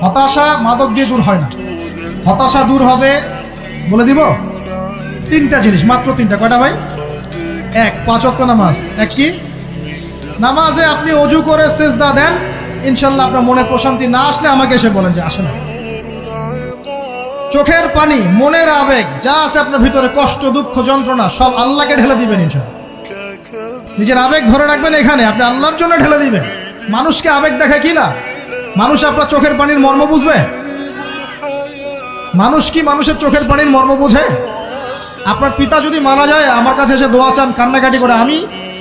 হতাশা মাদক দিয়ে দূর হয় না। হতাশা দূর হবে, বলে দিব, তিনটা জিনিস, মাত্র তিনটা। কয়টা ভাই? এক, 5 ওয়াক্ত নামাজ। এক কি? নামাজে আপনি অজু করে সিজদা দেন, ইনশাল্লাহ আপনার মনে প্রশান্তি না আসলে আমাকে এসে বলেন যে আসে না। চোখের পানি, মনের আবেগ যা আছে আপনার ভিতরে, কষ্ট, দুঃখ, যন্ত্রণা, সব আল্লাহকে ঢেলে দিবেন ইনশাল্লাহ। নিজের আবেগ ধরে রাখবেন এখানে, আপনি আল্লাহর জন্য ঢেলে দিবেন। মানুষকে আবেগ দেখা কি লাভ? মানুষ আপনার চোখের পানির মর্ম বুঝবে? মানুষ কি মানুষের চোখের পানির মর্ম বুঝে? আপনার পিতা যদি মারা যায়, আমার কাছে এসে দোয়া চান, কান্নাকাটি করে, আমি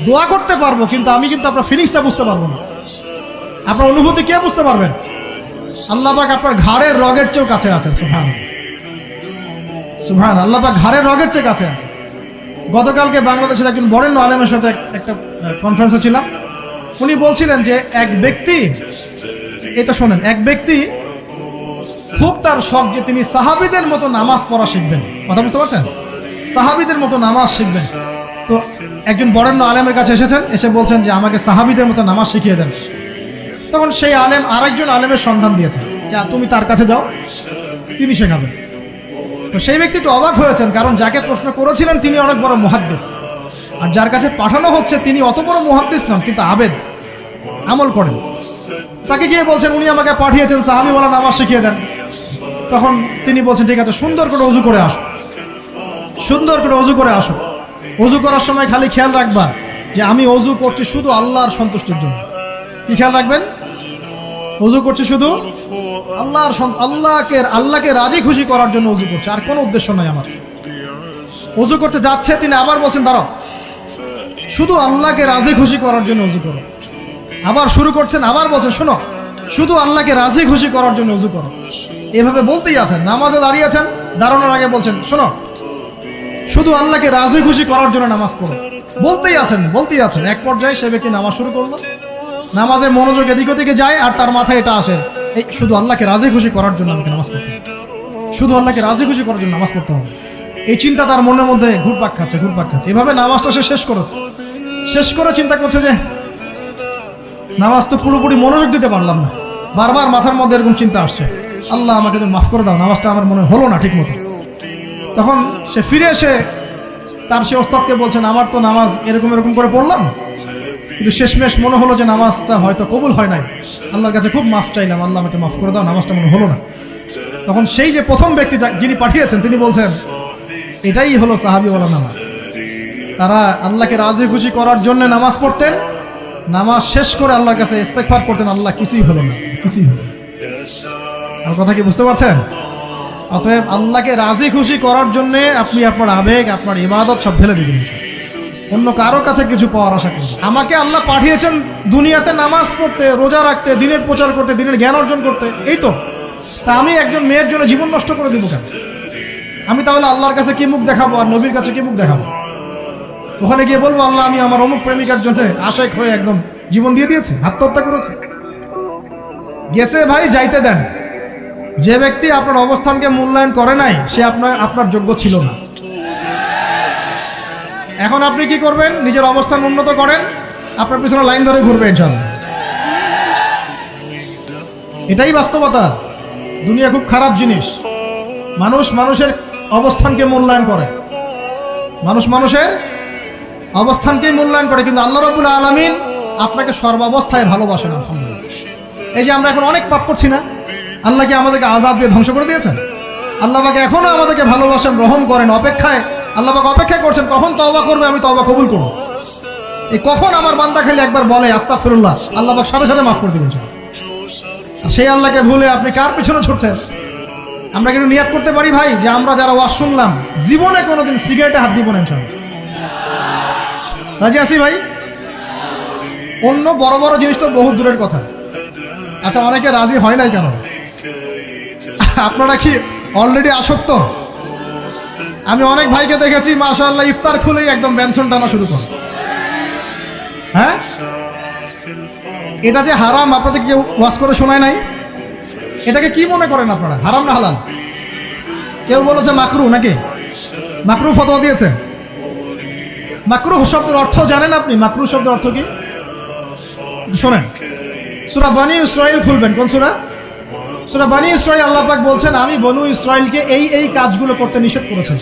দোয়া করতে পারবো, কিন্তু আমি কিন্তু আপনার ফিলিংসটা বুঝতে পারবো না। আপনার অনুভূতি কে বুঝতে পারবেন? আল্লাহ পাক আপনার ঘাড়ের রগের চেয়েও কাছে আছেন। সুবহান সুবহান, আল্লাহ পাক ঘাড়ের রগের চেয়ে কাছে আছে। গতকালকে বাংলাদেশের একজন বরেণ্য আলেমের সাথে একটা কনফারেন্সে ছিলাম। উনি বলছিলেন যে এক ব্যক্তি, এটা শোনেন, এক ব্যক্তি খুব তার শখ যে তিনি সাহাবীদের মতো নামাজ পড়া শিখবেন। কথা বুঝতে পারছেন? সাহাবীদের মতো নামাজ শিখবেন। তো একজন বরেণ্য আলেমের কাছে এসেছেন, এসে বলছেন যে আমাকে সাহাবীদের মতো নামাজ শিখিয়ে দেন। তখন সেই আলেম আরেকজন আলেমের সন্ধান দিয়েছেন, যা তুমি তার কাছে যাও, তিনি শেখাবেন। তো সেই ব্যক্তি একটু অবাক হয়েছেন, কারণ যাকে প্রশ্ন করেছিলেন তিনি অনেক বড় মুহাদ্দিস, আর যার কাছে পাঠানো হচ্ছে তিনি অত বড় মুহাদ্দিস নন, কিন্তু আবেদ, আমল করেন। তাকে গিয়ে বলছেন উনি আমাকে পাঠিয়েছেন সাহাবীওয়ালা নামাজ শিখিয়ে দেন। তখন তিনি বলছেন ঠিক আছে, সুন্দর করে ওযু করে আসো, সুন্দর করে ওযু করে আসো। ওযু করার সময় খালি খেয়াল রাখবা যে আমি ওযু করছি শুধু আল্লাহর সন্তুষ্টির জন্য। কি খেয়াল রাখবেন? ওযু করছি শুধু আল্লাহকে রাজি খুশি করার জন্য ওযু করছে, আর কোনো উদ্দেশ্য নাই আমার। ওযু করতে যাচ্ছে, তিনি আবার বলছেন দাঁড়াও, শুধু আল্লাহকে রাজি খুশি করার জন্য ওযু করো। আবার শুরু করছেন, আবার বলছেন শোনো, শুধু আল্লাহকে রাজি খুশি করার জন্য ওযু করো। এভাবে বলতেই আছেন। নামাজে দাঁড়িয়েছেন, দাঁড়ানোর আগে বলছেন শোনো, শুধু আল্লাহকে রাজি খুশি করার জন্য নামাজ পড়ো। বলতেই আছেন। এক পর্যায়ে সে ব্যক্তি নামাজ শুরু করলো, নামাজে মনোযোগ এদিক ওদিকে যায়, আর তার মাথায় এটা আসে, এই শুধু আল্লাহকে রাজি খুশি করার জন্য আমাকে নামাজ পড়তে হবে, শুধু আল্লাহকে রাজি খুশি করার জন্য নামাজ পড়তে হবে। এই চিন্তা তার মনের মধ্যে ঘুরপাক খাচ্ছে। এভাবে নামাজটা সে শেষ করে চিন্তা করছে যে নামাজ তো পুরোপুরি মনোযোগ দিতে পারলাম না। বারবার মাথার মধ্যে এরকম চিন্তা আসছে, আল্লাহ আমাকে তুমি মাফ করে দাও, নামাজটা আমার মনে হলো না ঠিক মতো। তখন সে ফিরে এসে তার সে ওস্তাদকে বলছেন আমার তো নামাজ এরকম করে পড়লাম, কিন্তু শেষমেশ মনে হলো যে নামাজটা হয়তো কবুল হয় নাই, আল্লাহর কাছে খুব মাফ চাইলাম, আল্লাহ আমাকে মাফ করে দাও, নামাজটা মনে হলো না। তখন সেই যে প্রথম ব্যক্তি যিনি পাঠিয়েছেন তিনি বলছেন এটাই হলো সাহাবীওয়ালা নামাজ। তারা আল্লাহকে রাজি খুশি করার জন্য নামাজ পড়তেন, নামাজ শেষ করে আল্লাহর কাছে ইস্তেগফার করতেন, আল্লাহ কিছুই হলো না। আমার কথা কি বুঝতে পারছেন? অতএব আল্লাহকে রাজি খুশি করার জন্য আপনি আপনার আবেগ, আপনার ইবাদত সব ফেলে দিবেন, অন্য কারো কাছে কিছু পাওয়ার আশা করি। আমাকে আল্লাহ পাঠিয়েছেন দুনিয়াতে নামাজ পড়তে, রোজা রাখতে, দিনের প্রচার করতে, দিনের জ্ঞান অর্জন করতে, এই তো। তা আমি একজন মেয়ের জন্য জীবন নষ্ট করে দিব কেন? আমি তাহলে আল্লাহর কাছে কি মুখ দেখাবো, আর নবীর কাছে কি মুখ দেখাবো? ওখানে গিয়ে বলবো আল্লাহ আমি আমার অমুক প্রেমিকার জন্য আশেক হয়ে একদম জীবন দিয়ে দিয়েছি, আত্মহত্যা করেছি। গেছে ভাই, যাইতে দেন। যে ব্যক্তি আপনার অবস্থানকে মূল্যায়ন করে নাই, সে আপনার যোগ্য ছিল না। এখন আপনি কি করবেন? নিজের অবস্থান উন্নত করেন, আপনার পিছনে লাইন ধরে ঘুরবে ইনশাআল্লাহ। এটাই বাস্তবতা। দুনিয়া খুব খারাপ জিনিস। মানুষের অবস্থানকে মূল্যায়ন করে, মানুষের অবস্থানকেই মূল্যায়ন করে, কিন্তু আল্লাহ রাব্বুল আলামিন আপনাকে সর্বাবস্থায় ভালোবাসেন। আলহামদুলিল্লাহ। এই যে আমরা এখন অনেক পাপ করছি না, আল্লাহ কি আমাদেরকে আযাব দিয়ে ধ্বংস করে দিয়েছেন? আল্লাহ পাক এখনো আমাদেরকে ভালোবাসেন, রহম করেন, আল্লাহ পাক অপেক্ষা করছেন কখন তওবা করবে, আমি তওবা কবুল করব। এই কখন আমার বান্দা খালি একবার বলে আস্তাগফিরুল্লাহ, আল্লাহ পাক সাথে সাথে মাফ করে দিবেন। সেই আল্লাহকে ভুলে আপনি কার পিছনে ছুটছেন? আমরা কিন্তু নিয়াত করতে পারি ভাই যে আমরা যারা ওয়াজ শুনলাম জীবনে কোনোদিন সিগারেটে হাত দিব না ইনশাআল্লাহ। রাজি আছি ভাই? অন্য বড় বড় জিনিস তো বহু দূরের কথা। আচ্ছা, অনেকে রাজি হয় নাই কেন? আপনারা কি অলরেডি আসক্ত? আমি অনেক ভাইকে দেখেছি মাশাআল্লাহ ইফতার খুলেই একদম বেনসন টানা শুরু করে। হ্যাঁ, এটা যে হারাম আপনাদের কেউ ওয়াজ করে শোনায় নাই? এটাকে কি মনে করেন আপনারা, হারাম না হালাল? কেউ বলেছে মাকরু, নাকি মাকরু ফতোয়া দিয়েছে? মাকরুহ শব্দের অর্থ জানেন আপনি? মাকরুহ শব্দের অর্থ কি শোনেন, সূরা বনী ইসরাঈল খুলবেন। কোন সূরা? সূরা বনী ইসরাঈল আল্লাহ পাক বলছেন আমি বনু ইসরাঈলকে এই কাজগুলো করতে নিষেধ করেছেন।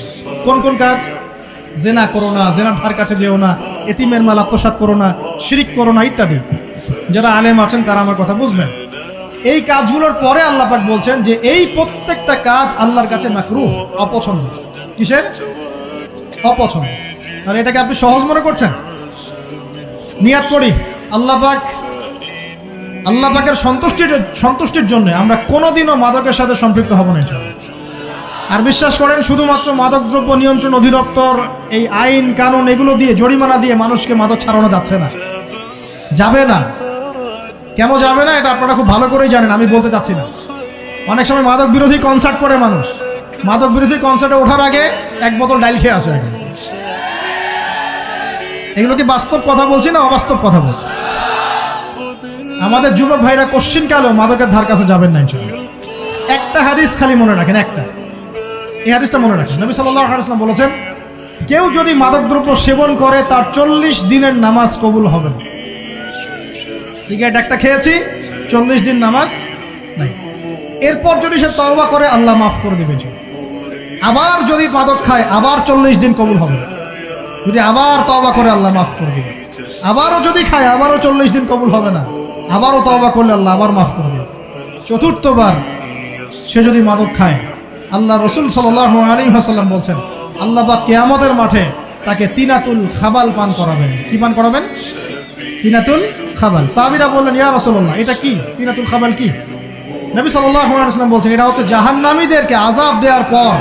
কোন কোন কাজ? জেনা করো না, জেনার ধার কাছে যেও না, এতিমের মাল আত্মসাৎ করো না, শিরিক করো না ইত্যাদি। যারা আলেম আছেন তারা আমার কথা বুঝবেন। এই কাজগুলোর পরে আল্লাহ পাক বলছেন যে এই প্রত্যেকটা কাজ আল্লাহর কাছে মাকরুহ, অপছন্দ। কিসের? অপছন্দ। আর এটাকে আপনি সহজ মনে করছেন? নিয়াত করি আল্লাহ পাকের সন্তুষ্টির জন্য আমরা কোনোদিনও মাদকের সাথে সম্পৃক্ত হব না। আর বিশ্বাস করেন, শুধুমাত্র মাদকদ্রব্য নিয়ন্ত্রণ অধিদপ্তর এই আইন কানুন এগুলো দিয়ে, জরিমানা দিয়ে মানুষকে মাদক ছাড়ানো যাচ্ছে না, যাবে না। কেন যাবে না এটা আপনারা খুব ভালো করেই জানেন, আমি বলতে চাচ্ছি না। অনেক সময় মাদক বিরোধী কনসার্ট করে মানুষ, মাদক বিরোধী কনসার্টে ওঠার আগে এক বোতল ডাইল খেয়ে আসে আগে। এগুলো কি বাস্তব কথা বলছি না অবাস্তব কথা বলছি? আমাদের যুবক ভাইরা কোশ্চিন কালেও মাদকের ধার কাছে যাবেন না ইনশাআল্লাহ। একটা হাদিস খালি মনে রাখেন, এই হাদিসটা মনে রাখেন। নবী সাল্লাল্লাহু আলাইহি ওয়াসাল্লাম বলেছেন, কেউ যদি মাদকদ্রব্য সেবন করে তার 40 দিনের নামাজ কবুল হবে না। সিগারেট একটা খেয়েছি, 40 দিন নামাজ নাই। এরপর যদি সে তওবা করে আল্লাহ মাফ করে দেবেন। আবার যদি মাদক খায় আবার 40 দিন কবুল হবে না। যদি আবার তওবা করে আল্লাহ মাফ করে দেবে। আবারও যদি খায় আবারও 40 দিন কবুল হবে না। আবারও তওবা করলে আল্লাহ আবার মাফ করে দেবে। চতুর্থবার সে যদি মাদক খায়, আল্লাহ রাসূল সাল্লাল্লাহু আলাইহি ওয়াসাল্লাম বলছেন আল্লাহ পাক কিয়ামতের মাঠে তাকে তিনাতুল খাবাল পান করাবেন। কি পান করাবেন? তিনাতুল খাবাল। সাহাবীরা বললেন, ইয়া রাসূলুল্লাহ, এটা কি তিনাতুল খাবাল? কি? নবী সাল্লাল্লাহু আলাইহি ওয়াসাল্লাম বলছেন, এটা হচ্ছে জাহান্নামীদেরকে আযাব দেওয়ার পর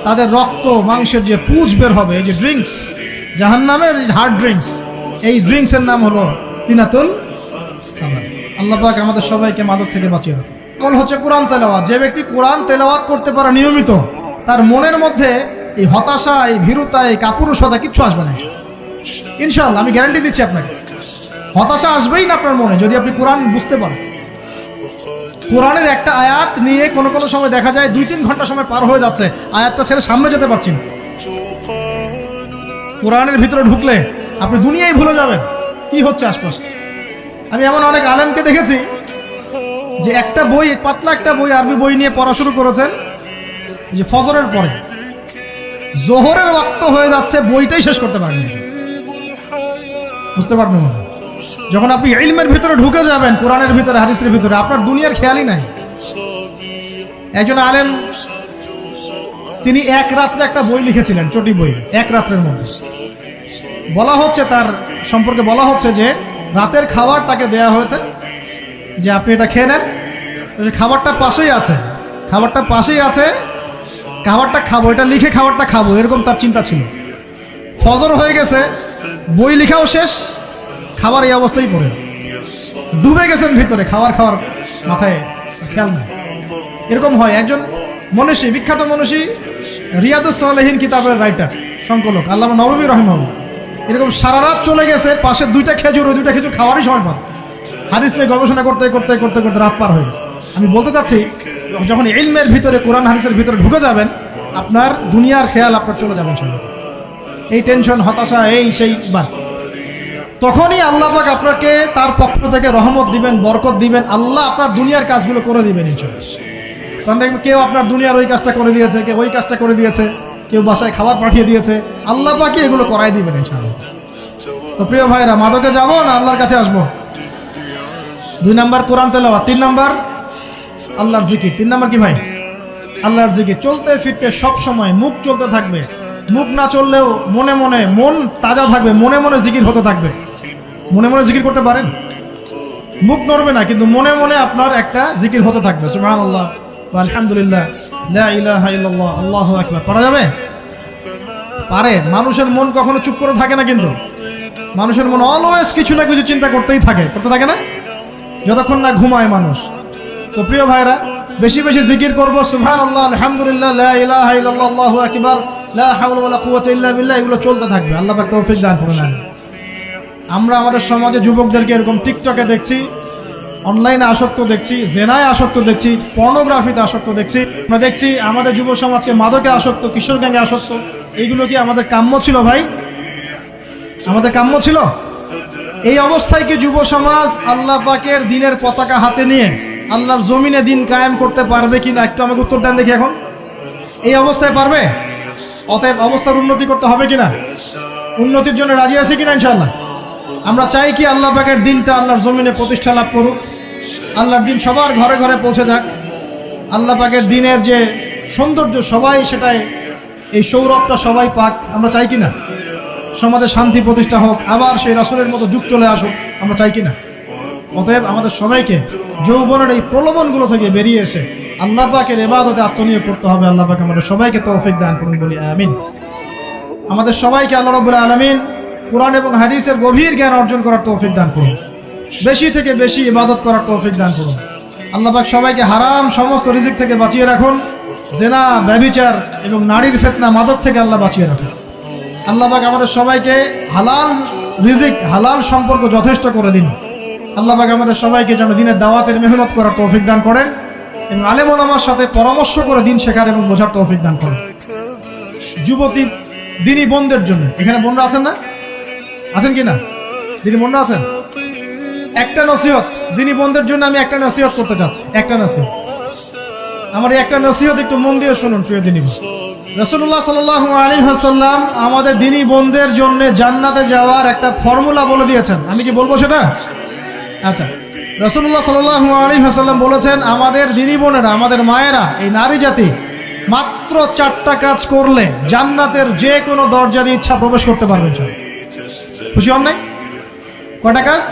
তাদের রক্ত মাংসের যে পুঁজ বের হবে, এই যে ড্রিঙ্কস, জাহান্নামের হার্ড ড্রিঙ্কস, এই ড্রিঙ্কসের নাম হলো তিনাতুল খাবাল। আল্লাহ পাক আমাদের সবাইকে মাদক থেকে বাঁচিয়ে রাখুন। আমল হচ্ছে কোরআন তেলাওয়াত। যে ব্যক্তি কোরআন তেলাওয়াত করতে পারে নিয়মিত, তার মনের মধ্যে এই হতাশা, এই ভীরুতা, এই কাপুরুষতা কিচ্ছু আসবে না ইনশাআল্লাহ। আমি গ্যারান্টি দিচ্ছি আপনাকে, হতাশা আসবেই না আপনার মনে যদি আপনি কোরআন বুঝতে পারেন। কোরআনের একটা আয়াত নিয়ে কোনো কোনো সময় দেখা যায় 2-3 ঘন্টা সময় পার হয়ে যাচ্ছে, আয়াতটা ছেড়ে সামনে যেতে পারছি না। কোরআনের ভিতরে ঢুকলে আপনি দুনিয়ায় ভুলে যাবেন কি হচ্ছে আশপাশে। আমি এমন অনেক আলেমকে দেখেছি যে একটা বই, পাতলা একটা বই, আরবি বই নিয়ে পড়া শুরু করেছেন, যে ফজরের পরে জোহরের ওয়াক্ত হয়ে যাচ্ছে, বইটাই শেষ করতে পারেন। বুঝতে পারবেন? যখন আপনি ইলমের ভিতরে ঢুকে যাবেন, কোরআনের ভিতরে, হাদিসের ভিতরে, আপনার দুনিয়ার খেয়ালই নাই। একজন আলেম, তিনি এক রাত্রে একটা বই লিখেছিলেন, চটি বই, এক রাত্রের মধ্যে। বলা হচ্ছে, তার সম্পর্কে বলা হচ্ছে যে রাতের খাবার তাকে দেয়া হয়েছে, যে আপনি এটা খেয়ে নেন। খাবারটা পাশেই আছে, খাবারটা খাবো, এটা লিখে খাবারটা খাবো, এরকম তার চিন্তা ছিল। ফজর হয়ে গেছে, বই লিখাও শেষ, খাবার এই অবস্থায় পড়ে আছে, ডুবে গেছেন ভিতরে, খাওয়ার মাথায় খেয়াল নাই। এরকম হয়। একজন মনীষী, বিখ্যাত মনীষী, রিয়াদুস সালেহিন কিতাবের রাইটার, সংকলক আল্লামা নববী রাহিমাহুল্লাহ, এরকম সারা রাত চলে গেছে, পাশে 2টা খেজুর, ওই 2টা খেজুর খাওয়ারই সময় পান। হাদিস নিয়ে গবেষণা করতে করতে করতে করতে রাত পার হয়ে গেছে। আমি বলতে চাচ্ছি, যখন ইলমের ভিতরে, কোরআন হাদিসের ভিতরে ঢুকে যাবেন, আপনার দুনিয়ার খেয়াল আপনার চলে যাবেন সঙ্গে। এই টেনশন, হতাশা, এই সেই বাদ, তখনই আল্লাহ পাক আপনাকে তার পক্ষ থেকে রহমত দিবেন, বরকত দিবেন। আল্লাহ আপনার দুনিয়ার কাজগুলো করে দিবেন ইনশাআল্লাহ। তখন দেখবেন কেউ আপনার দুনিয়ার ওই কাজটা করে দিয়েছে, কেউ ওই কাজটা করে দিয়েছে, কেউ বাসায় খাবার পাঠিয়ে দিয়েছে, আল্লাহ পাকই এগুলো করাই দিবেন ইনশাআল্লাহ। তো প্রিয় ভাইরা, মাদকে যাবো না আল্লাহর কাছে আসবো? 2 নাম্বার কোরআন তেলাওয়াত, 3 নাম্বার আল্লাহর জিকির। 3 নাম্বার কি ভাই? আল্লাহর জিকির। চলতে ফিরতে সব সময় মুখ চলতে থাকবে, মুখ না চললেও মনে মনে মন তাজা থাকবে, মনে মনে জিকির হতে থাকবে। মনে মনে জিকির করতে পারেন? মুখ নড়বে না, কিন্তু মনে মনে আপনার একটা জিকির হতে থাকবে, সুবহানাল্লাহ, আলহামদুলিল্লাহ, লা ইলাহা ইল্লাল্লাহ, আল্লাহু আকবার। করা যাবে? পারে। মানুষের মন কখনো চুপ করে থাকে না, কিন্তু মানুষের মন অলওয়েজ কিছু না কিছু চিন্তা করতেই থাকে, করতে থাকে না, যতক্ষণ না ঘুমায় মানুষ। তো প্রিয় ভাইরা, বেশি বেশি জিকির করবো, সুবহানাল্লাহ, আলহামদুলিল্লাহ, লা ইলাহা ইল্লাল্লাহ, আল্লাহু আকবার, লা হাওলা ওয়ালা কুওয়াতা ইল্লা বিল্লাহ, এগুলো চলতে থাকবে। আল্লাহ পাক তৌফিক দান করুন। আমরা আমাদের সমাজে যুবকদেরকে এরকম টিকটকে দেখছি, অনলাইনে আসক্ত দেখছি, জেনায় আসক্ত দেখছি, পর্নোগ্রাফিতে আসক্ত দেখছি। আমরা দেখছি আমাদের যুব সমাজকে মাদকে আসক্ত, কিশোর গ্যাংয়ে আসক্ত। এইগুলো কি আমাদের কাম্য ছিল ভাই? আমাদের কাম্য ছিল? এই অবস্থায় কি যুব সমাজ আল্লাহ পাকের দ্বীনের পতাকা হাতে নিয়ে আল্লাহর জমিনে দিন কায়েম করতে পারবে কিনা একটু আমাকে উত্তর দেন দেখি। এখন এই অবস্থায় পারবে? অতএব অবস্থার উন্নতি করতে হবে কিনা? উন্নতির জন্য রাজি আছে কিনা ইনশাআল্লাহ? আমরা চাই কি আল্লাহ পাকের দিনটা আল্লাহর জমিনে প্রতিষ্ঠা লাভ করুক, আল্লাহর দিন সবার ঘরে ঘরে পৌঁছে যাক। আল্লাহ পাকের দিনের যে সৌন্দর্য সবাই সেটাই, এই সৌরভটা সবাই পাক, আমরা চাই কিনা? সমাজে শান্তি প্রতিষ্ঠা হোক, আবার সেই রাসূলের মতো যুগ চলে আসুক, আমরা চাই কিনা? অতএব আমাদের সবাইকে যৌবনের এই প্রলোভনগুলো থেকে বেরিয়ে এসে আল্লাহ পাকের ইবাদতে আত্মনিয়োগ করতে হবে। আল্লাহ পাক আমাদের সবাইকে তৌফিক দান করুন, বলি আমিন। আমাদের সবাইকে আল্লাহ রাব্বুল আলামিন কোরআন এবং হাদিসের গভীর জ্ঞান অর্জন করার তৌফিক দান করুন, বেশি থেকে বেশি ইবাদত করার তৌফিক দান করুন। আল্লাহ পাক সবাইকে হারাম সমস্ত রিজিক থেকে বাঁচিয়ে রাখুন, জেনা, ব্যভিচার এবং নারীর ফিতনা, মাদক থেকে আল্লাহ বাঁচিয়ে রাখুন। আল্লাহ পাক আমাদের সবাইকে হালাল রিজিক, হালাল সম্পর্ক যথেষ্ট করে দিন। আল্লাহ পাক আমাদের সবাইকে যেন দিনের দাওয়াতের মেহনত করার তৌফিক দান করেন এবং আলেম ওলামার সাথে পরামর্শ করে দিন শেখার এবং বোঝার তৌফিক দান করেন। যুবতী দিনী বোনদের জন্য, এখানে বোনরা আছেন না? আছেন কি না? দিনী বোনরা আছেন? একটা নসিহত দিনী বোনদের জন্য আমি একটা নসিহত করতে চাচ্ছি, একটা নসিহত। আমার এই একটা নসিহত একটু মন দিয়ে শুনুন প্রিয় দিনী বোন। রাসূলুল্লাহ সাল্লাল্লাহু আলাইহি ওয়াসাল্লাম আমাদের দিনী বোনদের জন্য জান্নাতে যাওয়ার একটা ফর্মুলা বলে দিয়েছেন। আমি কি বলবো সেটা? আচ্ছা, রাসূলুল্লাহ সাল্লাল্লাহু আলাইহি ওয়াসাল্লাম বলেছেন আমাদের দিনী বোনেরা, আমাদের মায়েরা, এই নারী জাতি মাত্র 4টা কাজ করলে জান্নাতের যে কোনো দরজা দিয়ে ইচ্ছা প্রবেশ করতে পারবেন। খুশি হন নাই? কয়টা কাজ?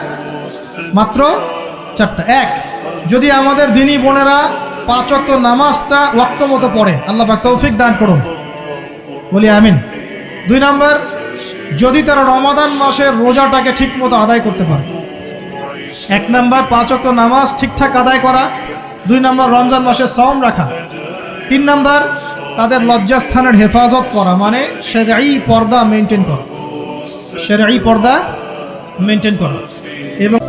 মাত্র 4টা। এক, যদি আমাদের দিনী বোনেরা 5 ওয়াক্ত নামাজটা ওয়াক্ত মতো পড়ে, আল্লাহ পাক তৌফিক দান করুন, বলি আমিন। 2 নাম্বার, যদি তারা রমাদান মাসের রোজাটাকে ঠিক মতো আদায় করতে পারে। 1 নাম্বার 5 ওয়াক্ত নামাজ ঠিকঠাক আদায় করা, 2 নাম্বার রমজান মাসে সাওম রাখা, 3 নাম্বার তাদের লজ্জাস্থানের হেফাজত করা, মানে শরঈ পর্দা মেনটেন করা, শরঈ পর্দা মেনটেন করা। এবং